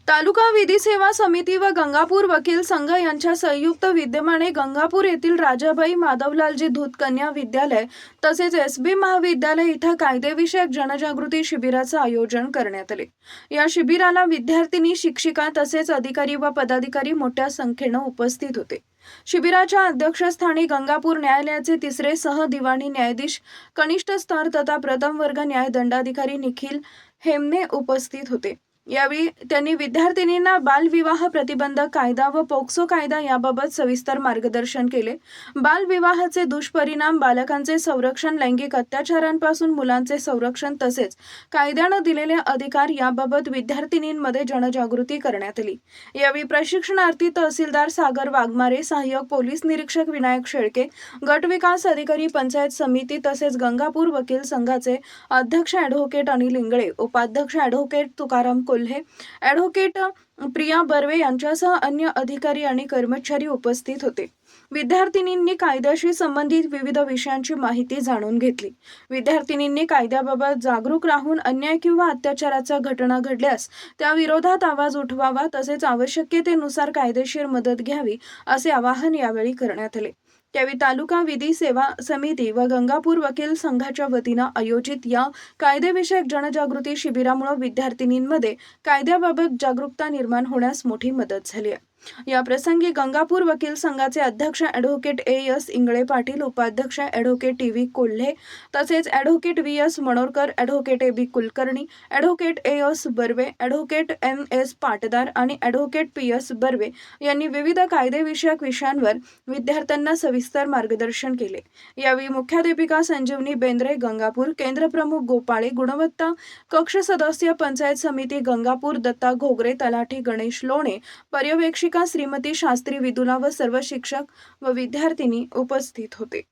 तालुका विधी सेवा समिती व गंगापूर वकील संघ यांच्या संयुक्त विद्यमाने गंगापूर येथील राजाबाई माधवलालजी धूत कन्या विद्यालय तसेच एसबी महाविद्यालय इथं कायदेविषयक जनजागृती शिबिराचं आयोजन करण्यात आले। या शिबिराला विद्यार्थिनी, शिक्षिका तसेच अधिकारी व पदाधिकारी मोठ्या संख्येने उपस्थित होते। शिबिराच्या अध्यक्षस्थानी गंगापूर न्यायालयाचे तिसरे सह दिवाणी न्यायाधीश कनिष्ठ स्तर तथा प्रथम वर्ग न्याय दंडाधिकारी निखिल हेमने उपस्थित होते। यावेळी त्यांनी विद्यार्थिनींना बालविवाह प्रतिबंधक कायदा व पोक्सो कायदा याबाबत सविस्तर मार्गदर्शन केले। बालविवाहाचे दुष्परिणाम, बालकांचे संरक्षण, लैंगिक अत्याचारांपासून मुलांचे संरक्षण तसेच कायद्याने दिलेले अधिकार याबाबत विद्यार्थिनींमध्ये जनजागृती करण्यात आली। यावेळी प्रशिक्षणार्थी तहसीलदार सागर वाघमारे, सहाय्यक पोलीस निरीक्षक विनायक शेळके, गट विकास अधिकारी, पंचायत समिती तसेच गंगापूर वकील संघाचे अध्यक्ष ॲडव्होकेट अनिल इंगळे, उपाध्यक्ष ॲडव्होकेट तुकाराम कोल्हे, ॲडव्होकेट प्रिया बर्वे यांच्यासह अन्य अधिकारी आणि कर्मचारी उपस्थित होते। विद्यार्थिनींनी कायद्याशी संबंधित विविध विषयांची माहिती जाणून घेतली। विद्यार्थिनींनी कायद्याबाबत जागरूक राहून अन्याय किंवा अत्याचाराच्या घटना घडल्यास त्या विरोधात आवाज उठवावा तसेच आवश्यकतेनुसार कायदेशीर मदत घ्यावी असे आवाहन यावेळी करण्यात आले। त्यावेळी तालुका विधी सेवा समिती व गंगापूर वकील संघाच्या वतीनं आयोजित या कायदेविषयक जनजागृती शिबिरामुळे विद्यार्थिनींमध्ये कायद्याबाबत जागरूकता निर्माण होण्यास मोठी मदत झाली आहे। या प्रसंगी गंगापूर वकील संघाचे अध्यक्ष ॲडव्होकेट एस इंगळे पाटील, उपाध्यक्ष ॲडव्होकेट टी कोल्हे तसेच advocate S Manorkar, advocate B Kulkarni, advocate S Barve, advocate S Patdar आणि ॲडव्होकेट पी बर्वे यांनी विविध कायदेविषयक विषयांवर विद्यार्थ्यांना सविस्तर मार्गदर्शन केले। यावेळी मुख्याध्यापिका संजीवनी बेंद्रे गंगापूर, केंद्रप्रमुख गोपाळे, गुणवत्ता कक्ष सदस्य पंचायत समिती गंगापूर दत्ता घोगरे, तलाठी गणेश लोणे, पर्यवेक्षिका श्रीमती शास्त्री विदुला व सर्व शिक्षक व विद्यार्थिनी उपस्थित होते।